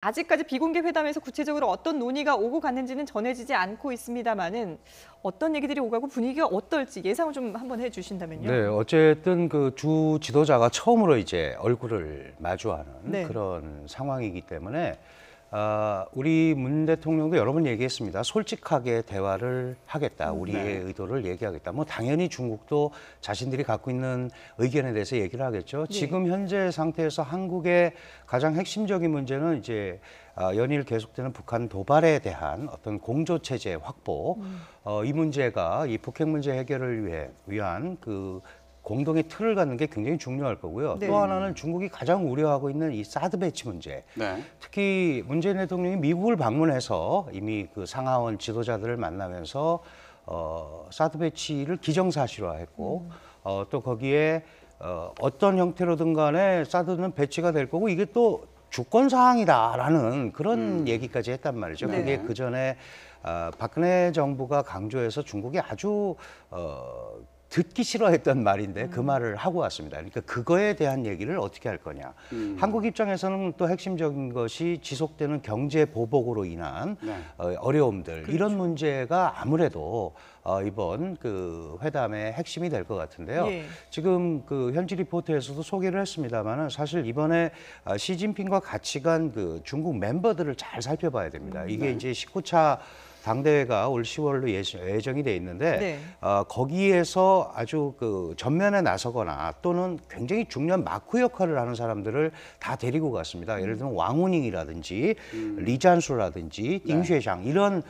아직까지 비공개 회담에서 구체적으로 어떤 논의가 오고 갔는지는 전해지지 않고 있습니다만은 어떤 얘기들이 오가고 분위기가 어떨지 예상을 좀 한번 해주신다면요. 네, 어쨌든 그 주 지도자가 처음으로 이제 얼굴을 마주하는 네. 그런 상황이기 때문에 우리 문 대통령도 여러 번 얘기했습니다. 솔직하게 대화를 하겠다. 우리의 의도를 얘기하겠다. 뭐 당연히 중국도 자신들이 갖고 있는 의견에 대해서 얘기를 하겠죠. 네. 지금 현재 상태에서 한국의 가장 핵심적인 문제는 이제 연일 계속되는 북한 도발에 대한 어떤 공조 체제 확보. 이 문제가 이 북핵 문제 해결을 위한 그 공동의 틀을 갖는 게 굉장히 중요할 거고요. 네. 또 하나는 중국이 가장 우려하고 있는 이 사드 배치 문제. 네. 특히 문재인 대통령이 미국을 방문해서 이미 그 상하원 지도자들을 만나면서 사드 배치를 기정사실화했고 또 거기에 어떤 형태로든 간에 사드는 배치가 될 거고 이게 또 주권 사항이다라는 그런 얘기까지 했단 말이죠. 네. 그게 그 전에 박근혜 정부가 강조해서 중국이 아주 듣기 싫어했던 말인데 그 말을 하고 왔습니다. 그러니까 그거에 대한 얘기를 어떻게 할 거냐. 한국 입장에서는 또 핵심적인 것이 지속되는 경제 보복으로 인한 네. 어려움들 그렇죠. 이런 문제가 아무래도 이번 그 회담의 핵심이 될 것 같은데요. 예. 지금 그 현지 리포트에서도 소개를 했습니다만은 사실 이번에 시진핑과 같이 간 그 중국 멤버들을 잘 살펴봐야 됩니다. 이게 이제 19차 당대회가 올 10월로 예정이 돼 있는데 네. 거기에서 아주 그 전면에 나서거나 또는 굉장히 중요한 마크 역할을 하는 사람들을 다 데리고 갔습니다. 예를 들면 왕우닝이라든지 리잔수라든지 띵쉐장 이런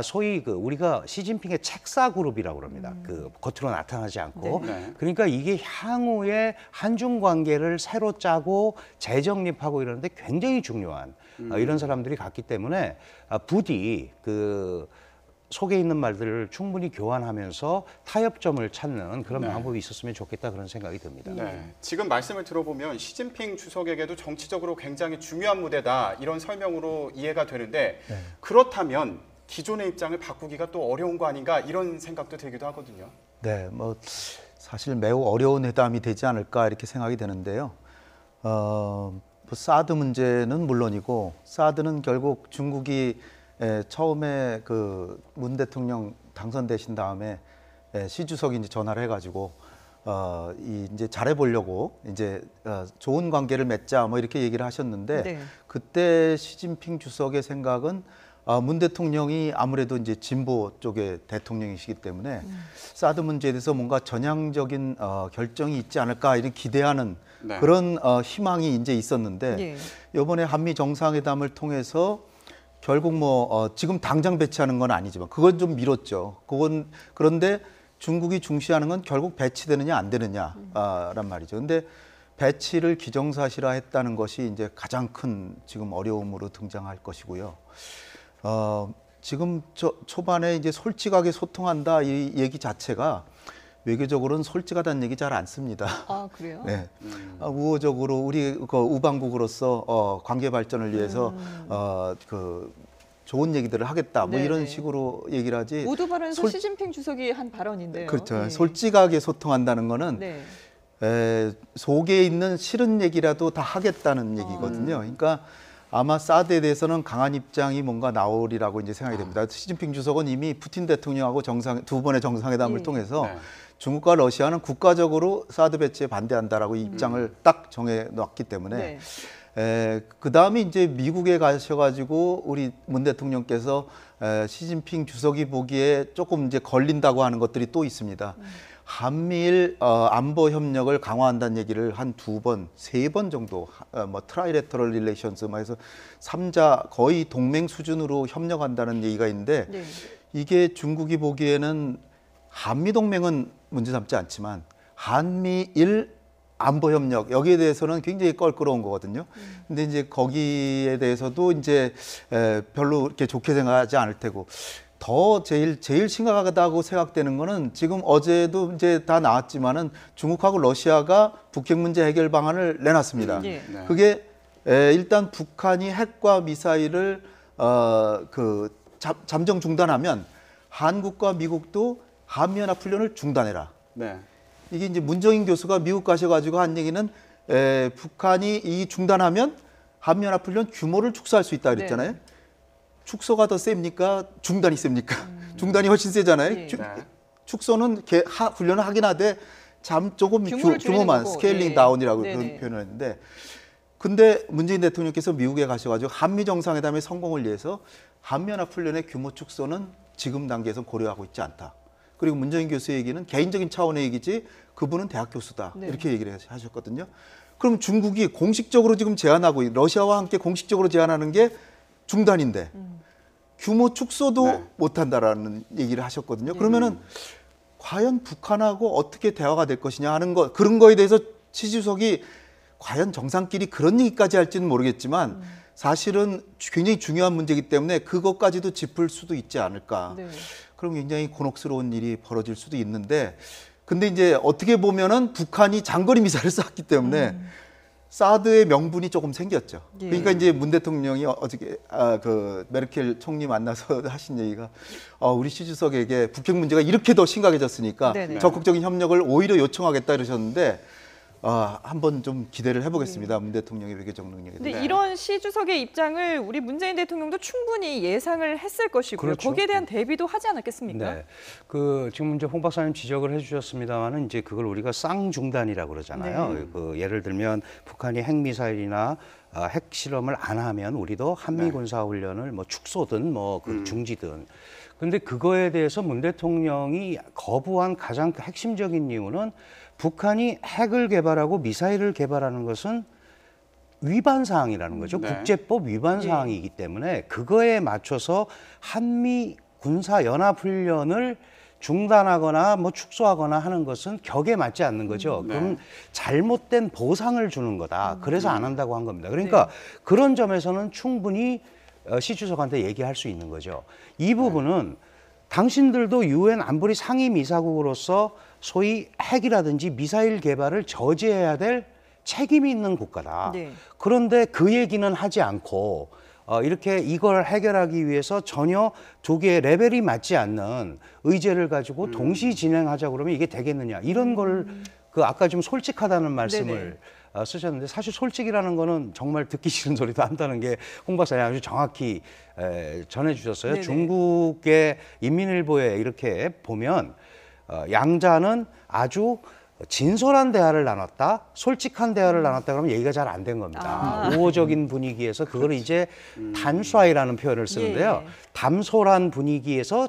소위 그 우리가 시진핑의 책사 그룹이라고 그럽니다. 그 겉으로 나타나지 않고 네. 그러니까 이게 향후에 한중 관계를 새로 짜고 재정립하고 이러는데 굉장히 중요한 이런 사람들이 갔기 때문에 부디 그 속에 있는 말들을 충분히 교환하면서 타협점을 찾는 그런 네. 방법이 있었으면 좋겠다 그런 생각이 듭니다. 네. 지금 말씀을 들어보면 시진핑 주석에게도 정치적으로 굉장히 중요한 무대다 이런 설명으로 이해가 되는데 그렇다면 기존의 입장을 바꾸기가 또 어려운 거 아닌가 이런 생각도 들기도 하거든요. 네, 뭐 사실 매우 어려운 회담이 되지 않을까 이렇게 생각이 되는데요. 뭐 사드 문제는 물론이고 사드는 결국 중국이 처음에 그 문 대통령 당선되신 다음에 시 주석이 이제 전화를 해가지고 이제 잘해보려고 이제 좋은 관계를 맺자 뭐 이렇게 얘기를 하셨는데 네. 그때 시진핑 주석의 생각은 문 대통령이 아무래도 이제 진보 쪽의 대통령이시기 때문에 사드 문제에 대해서 뭔가 전향적인 결정이 있지 않을까 이런 기대하는 네. 그런 희망이 이제 있었는데 예. 이번에 한미 정상회담을 통해서 결국 뭐 지금 당장 배치하는 건 아니지만 그건 좀 미뤘죠. 그건 그런데 중국이 중시하는 건 결국 배치되느냐 안 되느냐란 말이죠. 근데 배치를 기정사실화했다는 것이 이제 가장 큰 지금 어려움으로 등장할 것이고요. 지금 초반에 이제 솔직하게 소통한다 이 얘기 자체가 외교적으로는 솔직하다는 얘기 잘 안 씁니다. 아, 그래요? 네. 우호적으로 우리 그 우방국으로서 관계 발전을 위해서 그 좋은 얘기들을 하겠다 뭐 네네. 이런 식으로 얘기를 하지. 모두 발언에서 시진핑 주석이 한 발언인데요. 그렇죠. 예. 솔직하게 소통한다는 거는 네. 속에 있는 싫은 얘기라도 다 하겠다는 얘기거든요. 그러니까 아마 사드에 대해서는 강한 입장이 뭔가 나오리라고 이제 생각이 됩니다. 시진핑 주석은 이미 푸틴 대통령하고 두 번의 정상회담을 예. 통해서 네. 중국과 러시아는 국가적으로 사드 배치에 반대한다라고 이 입장을 딱 정해놨기 때문에 그 다음에 이제 미국에 가셔가지고 우리 문 대통령께서 시진핑 주석이 보기에 조금 이제 걸린다고 하는 것들이 또 있습니다. 한미일 안보 협력을 강화한다는 얘기를 한 두 번, 세 번 정도 뭐 트라이레터럴 릴레이션스 막 해서 3자 거의 동맹 수준으로 협력한다는 얘기가 있는데 네. 이게 중국이 보기에는 한미 동맹은 문제 삼지 않지만 한미일 안보 협력 여기에 대해서는 굉장히 껄끄러운 거거든요. 근데 이제 거기에 대해서도 이제 별로 이렇게 좋게 생각하지 않을 테고 더 제일 심각하다고 생각되는 거는 지금 어제도 이제 다 나왔지만은 중국하고 러시아가 북핵 문제 해결 방안을 내놨습니다. 예. 네. 그게 일단 북한이 핵과 미사일을 잠정 중단하면 한국과 미국도 한미연합 훈련을 중단해라. 네. 이게 이제 문정인 교수가 미국 가셔가지고 한 얘기는 북한이 이 중단하면 한미연합훈련 규모를 축소할 수 있다 그랬잖아요. 네. 축소가 더 셉니까? 중단이 셉니까? 중단이 훨씬 세잖아요. 예. 축소는 훈련을 하긴 하되 조금 규모를 줄이는 규모만 거고. 스케일링 예. 다운이라고 네네. 그런 표현을 했는데 근데 문재인 대통령께서 미국에 가셔가지고 한미 정상회담의 성공을 위해서 한미연합훈련의 규모 축소는 지금 단계에서 고려하고 있지 않다. 그리고 문재인 교수의 얘기는 개인적인 차원의 얘기지 그분은 대학 교수다. 네. 이렇게 얘기를 하셨거든요. 그럼 중국이 공식적으로 지금 제안하고 러시아와 함께 공식적으로 제안하는 게 중단인데 규모 축소도 네. 못한다라는 얘기를 하셨거든요. 그러면은 과연 북한하고 어떻게 대화가 될 것이냐 하는 것 그런 거에 대해서 시 주석이 과연 정상끼리 그런 얘기까지 할지는 모르겠지만 사실은 굉장히 중요한 문제이기 때문에 그것까지도 짚을 수도 있지 않을까. 네. 그럼 굉장히 곤혹스러운 일이 벌어질 수도 있는데 근데 이제 어떻게 보면은 북한이 장거리 미사일을 쐈기 때문에 사드의 명분이 조금 생겼죠. 예. 그러니까 이제 문 대통령이 어저께 그 메르켈 총리 만나서 하신 얘기가 우리 시 주석에게 북핵 문제가 이렇게 더 심각해졌으니까 네네. 적극적인 협력을 오히려 요청하겠다 이러셨는데 한번 좀 기대를 해보겠습니다. 문 대통령의 외교적 능력에 근데 대해서. 이런 시 주석의 입장을 우리 문재인 대통령도 충분히 예상을 했을 것이고요. 그렇죠. 거기에 대한 대비도 하지 않았겠습니까? 네. 지금 이제 홍 박사님 지적을 해주셨습니다만은 이제 그걸 우리가 쌍중단이라고 그러잖아요. 네. 예를 들면 북한이 핵미사일이나 핵 실험을 안 하면 우리도 한미 군사 훈련을 뭐 축소든 중지든. 근데 그거에 대해서 문 대통령이 거부한 가장 핵심적인 이유는 북한이 핵을 개발하고 미사일을 개발하는 것은 위반 사항이라는 거죠. 네. 국제법 위반 사항이기 때문에 그거에 맞춰서 한미 군사 연합 훈련을 중단하거나 축소하거나 하는 것은 격에 맞지 않는 거죠. 그럼 잘못된 보상을 주는 거다. 그래서 안 한다고 한 겁니다. 그러니까 그런 점에서는 충분히 시 주석한테 얘기할 수 있는 거죠. 이 부분은 당신들도 유엔 안보리 상임이사국으로서 소위 핵이라든지 미사일 개발을 저지해야 될 책임이 있는 국가다. 네. 그런데 그 얘기는 하지 않고 이렇게 이걸 해결하기 위해서 전혀 두 개의 레벨이 맞지 않는 의제를 가지고 동시 진행하자 그러면 이게 되겠느냐. 이런 걸 아까 좀 솔직하다는 말씀을 쓰셨는데 사실 솔직이라는 거는 정말 듣기 싫은 소리도 한다는 게 홍 박사님 아주 정확히 전해주셨어요. 네네. 중국의 인민일보에 이렇게 보면 양자는 아주 진솔한 대화를 나눴다, 솔직한 대화를 나눴다 그러면 얘기가 잘 안 된 겁니다. 우호적인 분위기에서 그걸 이제 단수화이라는 표현을 쓰는데요. 예. 담솔한 분위기에서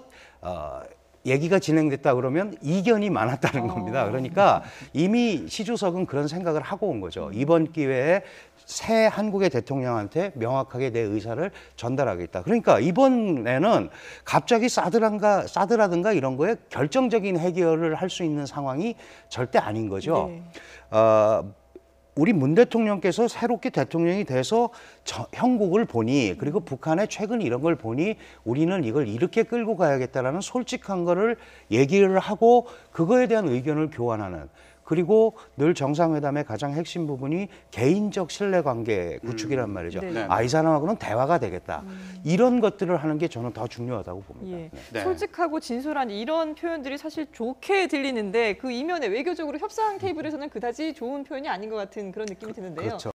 얘기가 진행됐다 그러면 이견이 많았다는 겁니다. 그러니까 이미 시 주석은 그런 생각을 하고 온 거죠. 이번 기회에 새 한국의 대통령한테 명확하게 내 의사를 전달하겠다. 그러니까 이번에는 갑자기 사드라든가 이런 거에 결정적인 해결을 할 수 있는 상황이 절대 아닌 거죠. 네. 우리 문 대통령께서 새롭게 대통령이 돼서 형국을 보니 그리고 북한의 최근 이런 걸 보니 우리는 이걸 이렇게 끌고 가야겠다라는 솔직한 거를 얘기를 하고 그거에 대한 의견을 교환하는 그리고 늘 정상회담의 가장 핵심 부분이 개인적 신뢰관계 구축이란 말이죠. 네. 이 사람하고는 대화가 되겠다. 이런 것들을 하는 게 저는 더 중요하다고 봅니다. 예. 네. 솔직하고 진솔한 이런 표현들이 사실 좋게 들리는데 그 이면에 외교적으로 협상 테이블에서는 그다지 좋은 표현이 아닌 것 같은 그런 느낌이 드는데요. 그렇죠.